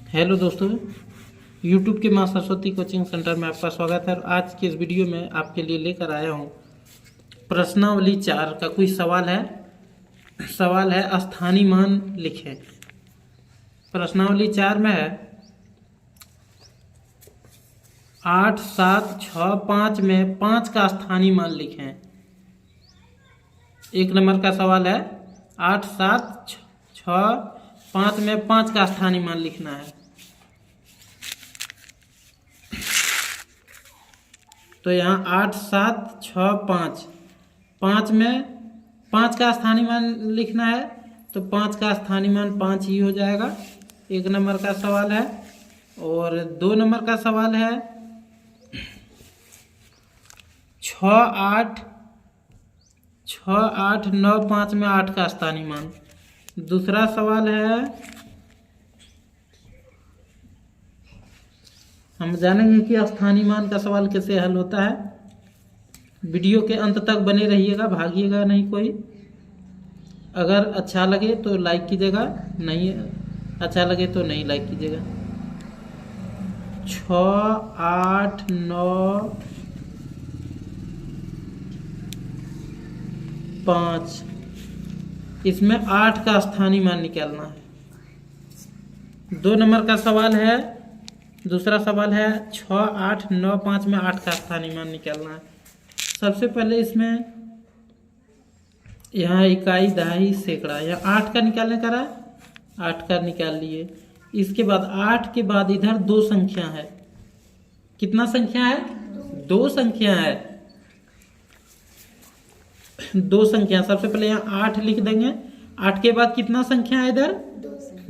Hello दोस्तों, YouTube के माँ सरस्वती कोचिंग सेंटर में आपका स्वागत है। और आज के इस वीडियो में आपके लिए लेकर आया हूँ प्रश्नावली 4 का कोई सवाल है स्थानीय मान लिखें। प्रश्नावली 4 में है 8, 7, 6, 5 में 5 का स्थानीय मान लिखें। एक नंबर का सवाल है 8, 7, 6, 5 में 5 का स्थानीय मान लिखना है। तो यहाँ 8, 7, 6, 5 में 5 का स्थानीय मान लिखना है। तो 5 का स्थानीय मान 5 ही हो जाएगा। एक नंबर का सवाल है। और 2 नंबर का सवाल है 6, 8, 9, 5 में 8 का स्थानीय मान। दूसरा सवाल है, हम जानेंगे कि स्थानीय मान का सवाल कैसे हल होता है। वीडियो के अंत तक बने रहिएगा, भागिएगा नहीं कोई। अगर अच्छा लगे तो लाइक कीजिएगा, नहीं अच्छा लगे तो नहीं लाइक कीजिएगा। 6, 8, 9, 5, इसमें 8 का स्थानीय मान निकालना है। 2 नंबर का सवाल है, दूसरा सवाल है 6, 8, 9, 5 में 8 का स्थानीय मान निकालना है। सबसे पहले इसमें यहाँ इकाई, दहाई, सैकड़ा, यहाँ 8 का निकालने का रहा, 8 का निकाल लिए। इसके बाद 8 के बाद इधर 2 संख्या है। कितना संख्या है? 2 संख्या है। 2 संख्या, सबसे पहले यहाँ 8 लिख देंगे। 8 के बाद कितना संख्या है इधर?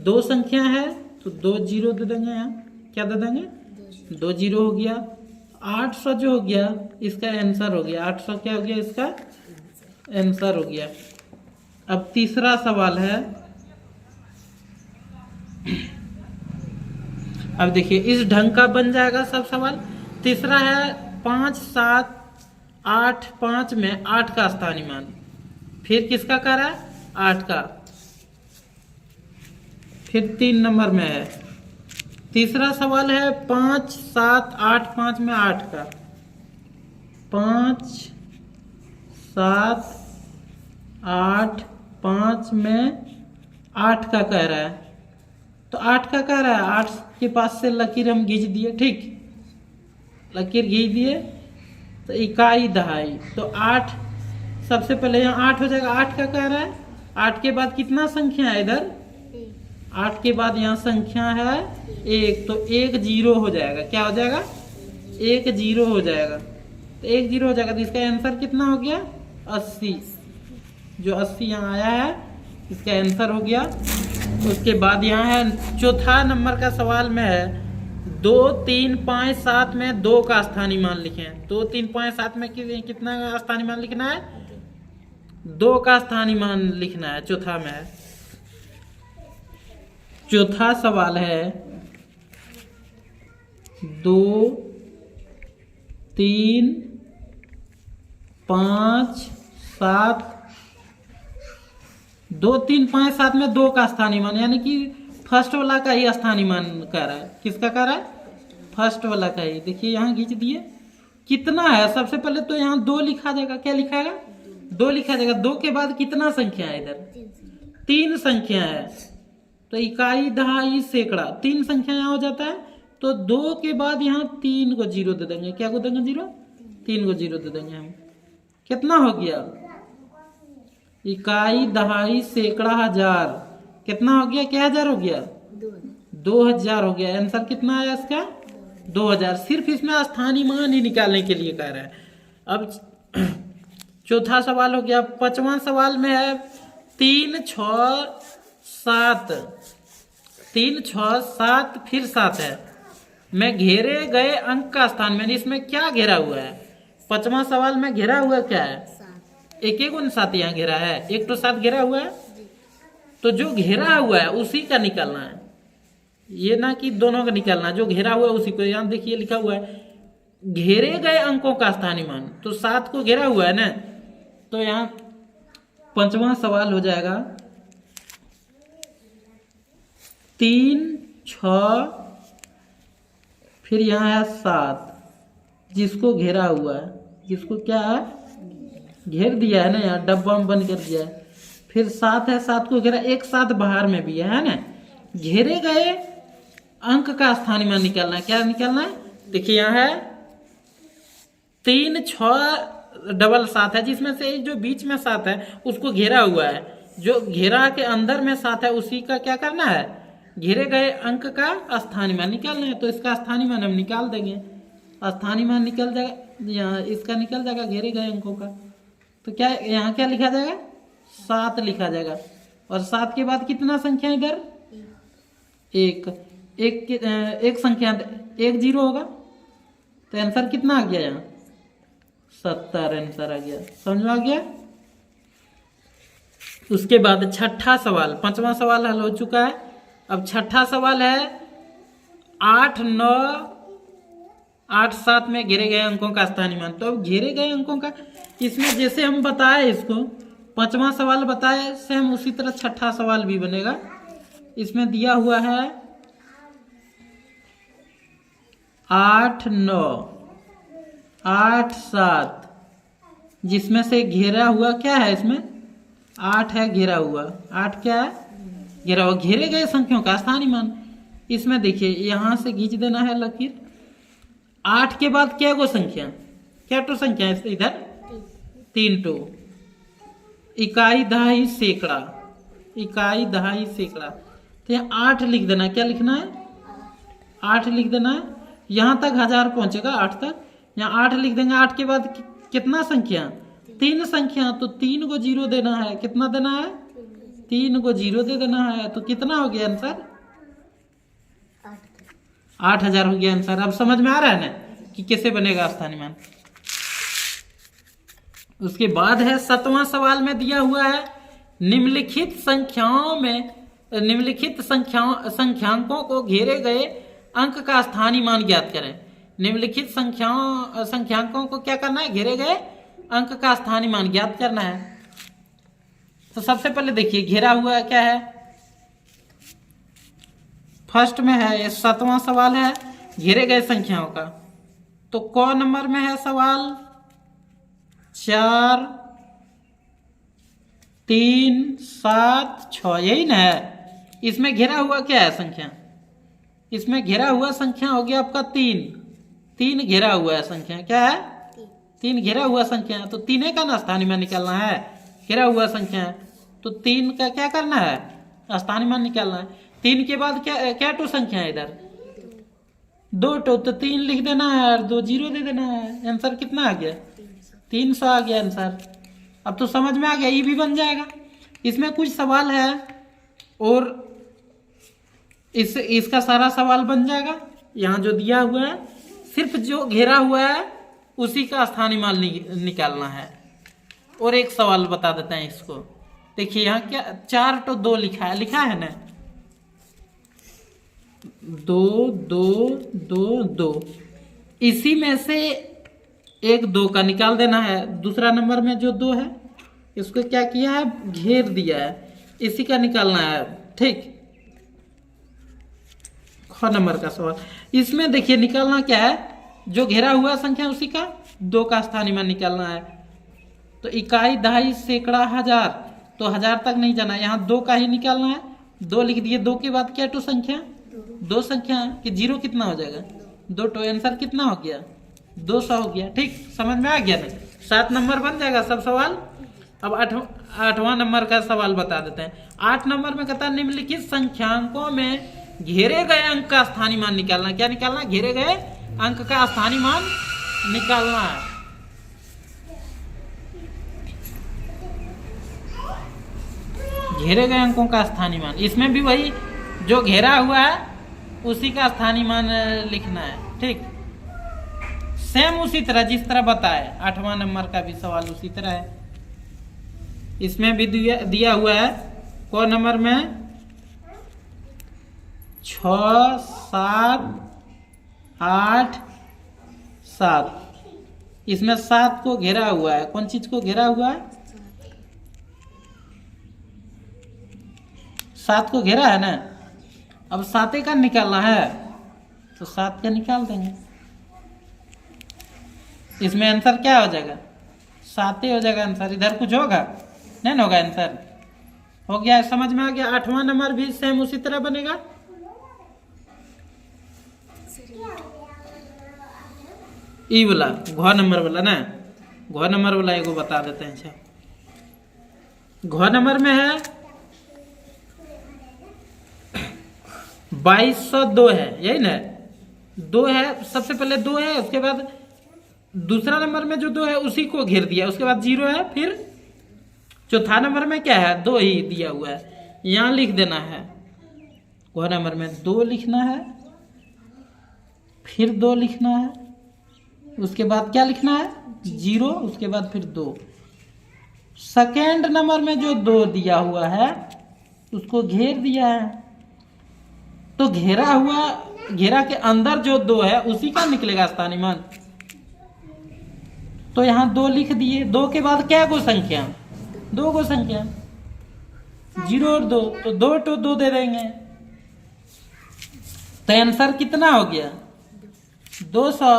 2 संख्या है। तो 2 जीरो दे देंगे। यहाँ क्या दे देंगे? 2 जीरो हो गया। 800 जो हो गया इसका आंसर हो गया। 800 क्या हो गया? इसका आंसर हो गया। अब तीसरा सवाल है, अब देखिए इस ढंग का बन जाएगा सब सवाल। तीसरा है 5, 7, 8, 5 में 8 का स्थानीय मान। फिर किसका कर रहा है? 8 का। फिर 3 नंबर में है, तीसरा सवाल है 5, 7, 8, 5 में 8 का। 5, 7, 8, 5 में 8 का कह रहा है। तो 8 का कह रहा है, 8 के पास से लकीर हम खींच दिए। ठीक, लकीर खींच दिए तो इकाई, दहाई। तो 8, सबसे पहले यहाँ 8 हो जाएगा। 8 का कह रहा है। 8 के बाद कितना संख्या है इधर? 8 के बाद यहाँ संख्या है 1। तो 1 जीरो हो जाएगा। क्या हो जाएगा? 1 जीरो हो जाएगा। तो 1 जीरो हो जाएगा। तो इसका आंसर कितना हो गया? 80। जो 80 यहाँ आया है इसका आंसर हो गया। उसके बाद यहाँ है चौथा नंबर का सवाल में है 2, 3, 5, 7 में 2 का स्थानीय मान लिखें। 2, 3, 5, 7 में कितना का स्थानीय मान लिखना है? 2 का स्थानीय मान लिखना है। चौथा में है। चौथा सवाल है 2, 3, 5, 7, 2, 3, 5, 7 में 2 का स्थानीय मान, यानी कि फर्स्ट वाला का ही स्थानीय मान कर रहा है। किसका कर रहा है? फर्स्ट वाला का ही। देखिए यहाँ खींच दिए। कितना है? सबसे पहले तो यहाँ 2 लिखा जाएगा। क्या लिखाएगा? 2 लिखा जाएगा। 2 के बाद कितना संख्या है इधर? 3 संख्या है। तो इकाई, दहाई, सैकड़ा, 3 संख्या यहाँ हो जाता है। तो 2 के बाद यहाँ 3 को जीरो दे देंगे। क्या को देंगे? जीरो। 3 को जीरो दे देंगे हम। कितना हो गया? इकाई, दहाई, सैकड़ा, हजार। कितना हो गया? क्या हजार हो गया? 2000 हो गया। आंसर कितना आया इसका? 2000। सिर्फ इसमें स्थानीय मान ही निकालने के लिए कह रहा है। अब चौथा सवाल हो गया। 5वां सवाल में है 3, 6, 7। 3, 6, 7 फिर 7 है। मैं घेरे गए अंक का स्थान, मैंने इसमें क्या घेरा हुआ है? 5वां सवाल में घेरा हुआ क्या है? एक 7 यहाँ घेरा है। 1 तो 7 घेरा हुआ है। तो जो घेरा हुआ है उसी का निकालना है। ये ना कि दोनों का निकालना। जो घेरा हुआ है उसी को। यहाँ देखिए लिखा हुआ है घेरे गए अंकों का स्थानीय मान। तो 7 को घेरा हुआ है ना। तो यहाँ 5वां सवाल हो जाएगा 3, 6, फिर यहाँ है 7 जिसको घेरा हुआ है, जिसको क्या है घेर दिया है ना, यहाँ डब्बा में बंद कर दिया है। फिर 7 है, 7 को घेरा, एक 7 बाहर में भी है ना। घेरे गए अंक का स्थानीय मान निकालना है। क्या निकालना है? देखिए यहाँ है 3, 6 डबल 7 है, जिसमें से जो बीच में 7 है उसको घेरा हुआ है। जो घेरा के अंदर में 7 है उसी का क्या करना है, घेरे गए अंक का स्थानीय मान निकालना है। तो इसका स्थानीय मान हम निकाल देंगे। स्थानीय मान निकल जाएगा, यहाँ इसका निकल जाएगा घेरे गए अंकों का। तो क्या यहाँ क्या लिखा जाएगा? 7 लिखा जाएगा। और 7 के बाद कितना संख्या इधर? एक संख्या 1 0 होगा। तो आंसर कितना आ गया यहाँ? 70 आंसर आ गया। समझ में आ गया? उसके बाद छठा सवाल, 5वां सवाल हल हो चुका है। अब छठा सवाल है 8, 9, 8, 7 में घेरे गए अंकों का स्थानीय मान। तो अब घेरे गए अंकों का, इसमें जैसे हम बताए इसको 5वां सवाल बताए, सेम उसी तरह छठा सवाल भी बनेगा। इसमें दिया हुआ है 8, 9, 8, 7, जिसमें से घेरा हुआ क्या है? इसमें 8 है घेरा हुआ। 8 क्या है? घेरा हुआ। घेरे गए संख्याओं का स्थानीय मान। इसमें देखिए यहां से खींच देना है लकीर। 8 के बाद क्या गो संख्या, क्या टो संख्या है इधर? 3 टो। इकाई, दहाई, सैकड़ा। इकाई, दहाई, सैकड़ा। तो यहाँ 8 लिख देना। क्या लिखना है? 8 लिख देना है। यहां तक 1000 पहुंचेगा, 8 तक। यहाँ 8 लिख देंगे। 8 के बाद कितना संख्या? 3 संख्या। तो 3 को 0 देना है। कितना देना है? 3 को 0 दे देना है। तो कितना हो गया आंसर? 8000 हो गया आंसर। अब समझ में आ रहा है ना कि कैसे बनेगा स्थानीय मान। उसके बाद है 7वां सवाल में दिया हुआ है निम्नलिखित संख्यांकों को घेरे गए अंक का स्थानीय मान ज्ञात करें। निम्नलिखित संख्यांकों को क्या करना है? घेरे गए अंक का स्थानीय मान ज्ञात करना है। तो सबसे पहले देखिए घेरा हुआ क्या है? फर्स्ट में है, ये 7वां सवाल है घेरे गए संख्याओं का। तो कौन नंबर में है सवाल? 4, 3, 7, 6, यही ना है। इसमें घेरा हुआ क्या है संख्या? इसमें घेरा हुआ संख्या हो गया आपका 3 घेरा हुआ है संख्या। क्या है? 3 घेरा हुआ संख्या है। तो 3 का ना स्थानीय मान निकालना है। घेरा हुआ संख्या है तो 3 का क्या करना है? स्थानीय मान निकालना है। 3 के बाद क्या टो संख्या है इधर? 2 टो। तो 3 लिख देना है और 2 0 दे देना है। आंसर कितना आ गया? 300 आ गया आंसर। अब तो समझ में आ गया, ये भी बन जाएगा। इसमें कुछ सवाल है और इसका सारा सवाल बन जाएगा। यहाँ जो दिया हुआ है सिर्फ जो घेरा हुआ है उसी का स्थानीय मान निकालना है। और एक सवाल बता देते हैं इसको। देखिए यहाँ क्या 4 टो 2 लिखा है ना? 2 2 2 2। इसी में से एक 2 का निकाल देना है। दूसरा नंबर में जो 2 है इसको क्या किया है? घेर दिया है। इसी का निकालना है। ठीक, ख नंबर का सवाल। इसमें देखिए निकालना क्या है? जो घेरा हुआ संख्या उसी का 2 का स्थानीय मान निकालना है। तो इकाई, दहाई, सैकड़ा, 1000। तो 1000 तक नहीं जाना, यहाँ 2 का ही निकालना है। 2 लिख दिए। 2 के बाद क्या टो संख्या? 2 संख्या कि 0 कितना हो जाएगा? 2 टो। आंसर कितना हो गया? 200 हो गया। ठीक, समझ में आ गया ना? 7 नंबर बन जाएगा सब सवाल। अब 8वां नंबर का सवाल बता देते हैं। 8 नंबर में कहता है निम्नलिखित संख्यांकों में घेरे गए अंक का स्थानीय मान निकालना। क्या निकालना? घेरे गए अंक का स्थानीय मान निकालना है। घेरे गए अंकों का स्थानीय मान। इसमें भी वही जो घेरा हुआ है उसी का स्थानीय मान लिखना है। ठीक, सेम उसी तरह जिस तरह बताए 8वां नंबर का भी सवाल उसी तरह है। इसमें भी दिया हुआ है कौन नंबर में? 6, 7, 8, 7। इसमें 7 को घेरा हुआ है। कौन चीज को घेरा हुआ है? 7 को घेरा है ना? अब 7 का निकालना है तो 7 का निकाल देंगे। इसमें आंसर क्या हो जाएगा? 7 हो जाएगा आंसर। इधर कुछ होगा नहीं होगा, आंसर हो गया। समझ में आ गया। 8वां नंबर भी सेम उसी तरह बनेगा। ई वाला घ नंबर वाला ना, घ नंबर वाला एगो बता देते हैं। अच्छा, घ नंबर में है 2202 है, यही ना? 2 है, सबसे पहले 2 है, उसके बाद दूसरा नंबर में जो 2 है उसी को घेर दिया, उसके बाद 0 है, फिर चौथा नंबर में क्या है? 2 ही दिया हुआ है, यहां लिख देना है। घ नंबर में 2 लिखना है, फिर 2 लिखना है, उसके बाद क्या लिखना है? 0, उसके बाद फिर 2। सेकेंड नंबर में जो 2 दिया हुआ है उसको घेर दिया है, तो घेरा के अंदर जो 2 है उसी का निकलेगा स्थानीय मान। तो यहां 2 लिख दिए। 2 के बाद क्या गो संख्या? 2 गो संख्या, 0 और 2, तो 2 तो 2 दे देंगे। तो आंसर कितना हो गया? 200।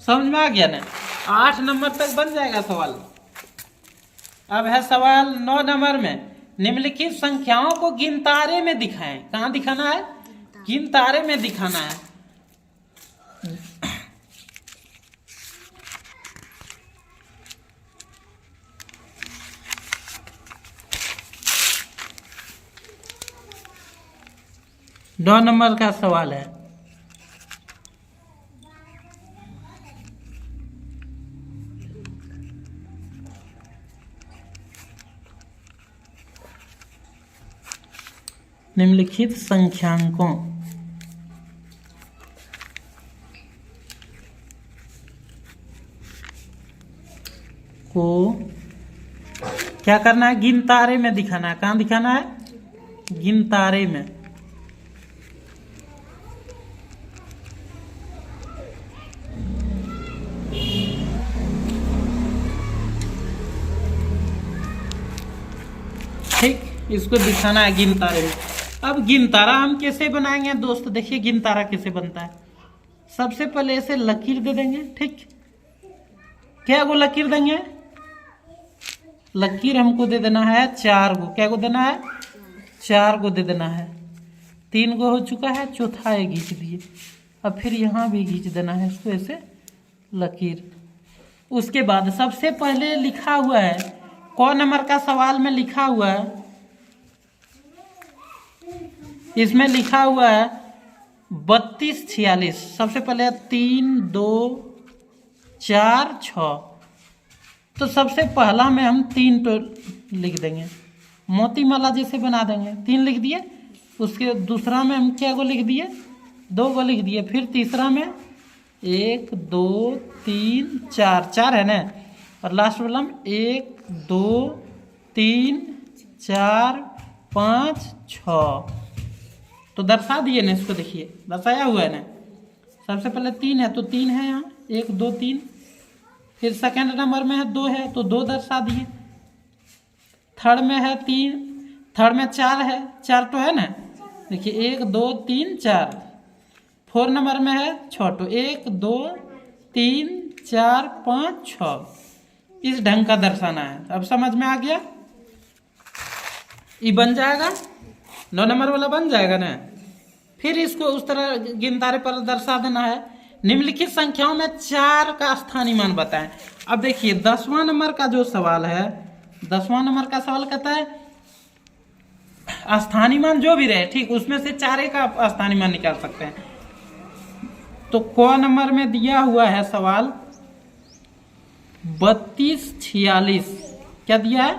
समझ में आ गया ना? 8 नंबर तक बन जाएगा सवाल। अब है सवाल 9 नंबर में, निम्नलिखित संख्याओं को गिनतारे में दिखाएं। कहां दिखाना है? गिनतारे में दिखाना है। दो नंबर का सवाल है। निम्नलिखित संख्यांकों को क्या करना है? गिनतारे में दिखाना है। कहां दिखाना है? गिनतारे में। ठीक, इसको दिखाना है गिनतारे में। अब गिनतारा हम कैसे बनाएंगे दोस्त? देखिए गिनतारा कैसे बनता है। सबसे पहले ऐसे लकीर दे देंगे। ठीक, क्या गो लकीर देंगे? लकीर हमको दे देना है 4 गो। क्या गो देना है? 4 गो दे देना है। 3 गो हो चुका है, चौथा है खींच दिए। अब फिर यहाँ भी खींच देना है इसको ऐसे लकीर। उसके बाद सबसे पहले लिखा हुआ है, कौन नंबर का सवाल में लिखा हुआ है? इसमें लिखा हुआ है 3246। सबसे पहले 3 2 4 6, तो सबसे पहला में हम 3 तो लिख देंगे, मोती माला जैसे बना देंगे। 3 लिख दिए। उसके दूसरा में हम क्या गो लिख दिए? 2 गो लिख दिए। फिर तीसरा में 1 2 3 4 है ना, और लास्ट वाला में 1 2 3 4 5 6। तो दर्शा दिए ना इसको, देखिए दर्शाया हुआ है ना। सबसे पहले 3 है तो 3 है यहाँ, 1 2 3। फिर सेकंड नंबर में है 2 है तो 2 दर्शा दिए। थर्ड में है 3, थर्ड में 4 है, 4 तो है ना, देखिए 1 2 3 4। 4 नंबर में है 6 तो 1 2 3 4 5 6। इस ढंग का दर्शाना है। अब समझ में आ गया? ये बन जाएगा, 9 नंबर वाला बन जाएगा ना। फिर इसको उस तरह गिनतारे पर दर्शा देना है। निम्नलिखित संख्याओं में 4 का स्थानीय मान बताएं। अब देखिए 10वां नंबर का जो सवाल है, 10वां नंबर का सवाल कहता है स्थानीय मान जो भी रहे, ठीक, उसमें से 4 का स्थानीय मान निकाल सकते हैं। तो क नंबर में दिया हुआ है सवाल 3246। क्या दिया है?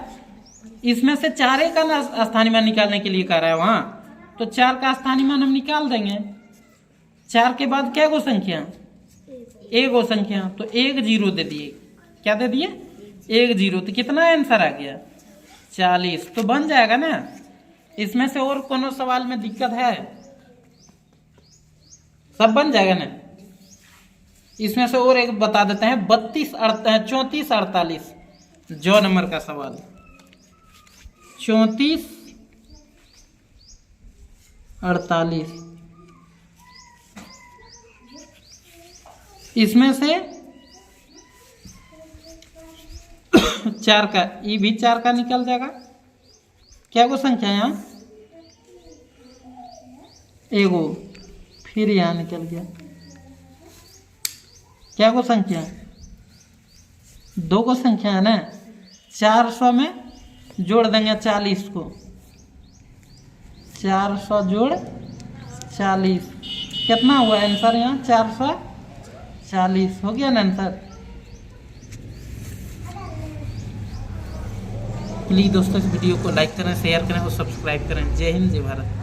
इसमें से 4 का स्थानीय मान निकालने के लिए कह रहा है वहां, तो 4 का स्थानीय मान हम निकाल देंगे। 4 के बाद क्या गो संख्या? 1 गो संख्या, तो 1 0 दे दिए। क्या दे दिए? 1 0। तो कितना आंसर आ गया? 40। तो बन जाएगा ना। इसमें से और कोनो सवाल में दिक्कत है? सब बन जाएगा ना। इसमें से और एक बता देते हैं 34 48 जो नंबर का सवाल 34 48। इसमें से 4 का, ये भी 4 का निकल जाएगा। क्या को संख्या है यहाँ? एगो, फिर यहाँ निकल गया। क्या को संख्या? 2 को संख्या है ना। 400 में जोड़ देंगे 40 को, 400 जोड़ 40 कितना हुआ आंसर यहाँ? 440 हो गया ना आंसर। प्लीज़ दोस्तों इस वीडियो को लाइक करें, शेयर करें और सब्सक्राइब करें। जय हिंद, जय भारत।